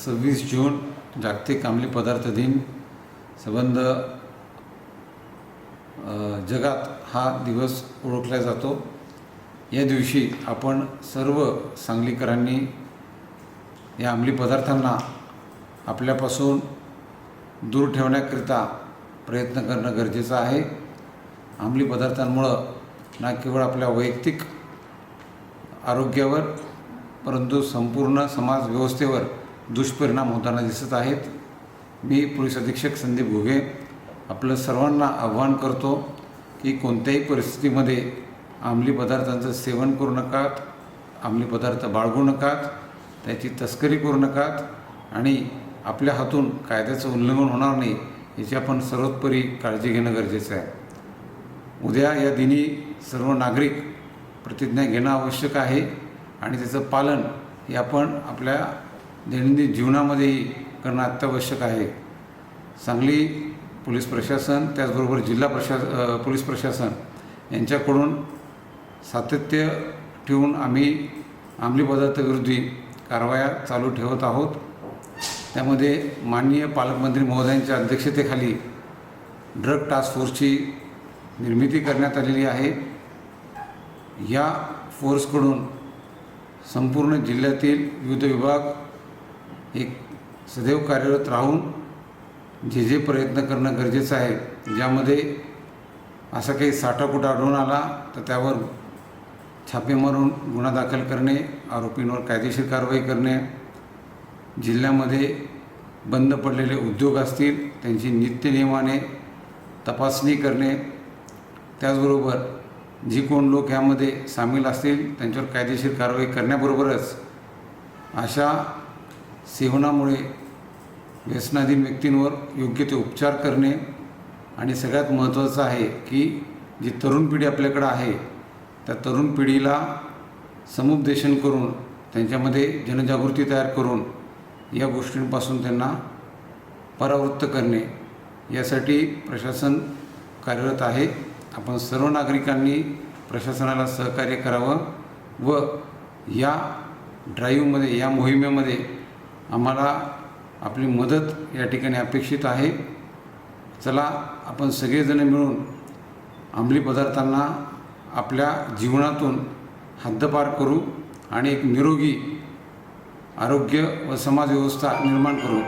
26 जून जागतिक अंमली पदार्थ दिन संबंध जगात हा दिवस ओळखला जातो। या दिवशी आपण सर्व सांगलीकरांनी या अंमली पदार्थांना आपल्यापासून दूर ठेवण्याकरिता प्रयत्न करणं गरजेचं आहे। अंमली पदार्थांमुळं ना केवळ आपल्या वैयक्तिक आरोग्यावर परंतु संपूर्ण समाज व्यवस्थेवर दुष्परिणाम होताना दिसत आहेत। मी पोलीस अधीक्षक संदीप घुगे आपलं सर्वांना आव्हान करतो की कोणत्याही परिस्थितीमध्ये अंमली पदार्थांचं सेवन करू नकात, अंमली पदार्थ बाळगू नकात, त्याची तस्करी करू नकात आणि आपल्या हातून कायद्याचं उल्लंघन होणार नाही याची आपण सर्वोपरी काळजी घेणं गरजेचं आहे। उद्या या दिनी सर्व नागरिक प्रतिज्ञा घेणं आवश्यक आहे आणि त्याचं पालन हे आपण आपल्या दैनंदिन जीवनामध्येही करणं अत्यावश्यक आहे। सांगली पोलीस प्रशासन त्याचबरोबर जिल्हा पोलीस प्रशासन यांच्याकडून सातत्य ठेवून आम्ही अंमली पदार्थाविरोधी कारवाया चालू ठेवत आहोत। त्यामध्ये माननीय पालकमंत्री महोदयांच्या अध्यक्षतेखाली ड्रग टास्क फोर्सची निर्मिती करण्यात आलेली आहे। या फोर्सकडून संपूर्ण जिल्ह्यातील विविध विभाग एक सदैव कार्यरत राहून जे प्रयत्न करणं गरजेचं आहे, ज्यामध्ये असा काही साठाकुटा आढळून आला तर त्यावर छापे मारून गुन्हा दाखल करणे, आरोपींवर कायदेशीर कारवाई करणे, जिल्ह्यामध्ये बंद पडलेले उद्योग असतील त्यांची नित्यनियमाने तपासणी करणे, त्याचबरोबर जी कोण लोक यामध्ये सामील असतील त्यांच्यावर कायदेशीर कारवाई करण्याबरोबरच अशा सेवनामुळे व्यसनाधीन व्यक्तींवर योग्य ते उपचार करणे आणि सगळ्यात महत्त्वाचं आहे की जी तरुण पिढी आपल्याकडं आहे त्या तरुण पिढीला समुपदेशन करून त्यांच्यामध्ये जनजागृती तयार करून या गोष्टींपासून त्यांना परावृत्त करणे यासाठी प्रशासन कार्यरत आहे। आपण सर्व नागरिकांनी प्रशासनाला सहकार्य करावं व या ड्राईव्हमध्ये या मोहिमेमध्ये आम्हाला आपली मदत या ठिकाणी अपेक्षित आहे। चला आपण सगळेजण मिळून अंमली पदार्थांना आपल्या जीवनातून हद्दपार करू आणि एक निरोगी आरोग्य व समाज व्यवस्था निर्माण करू।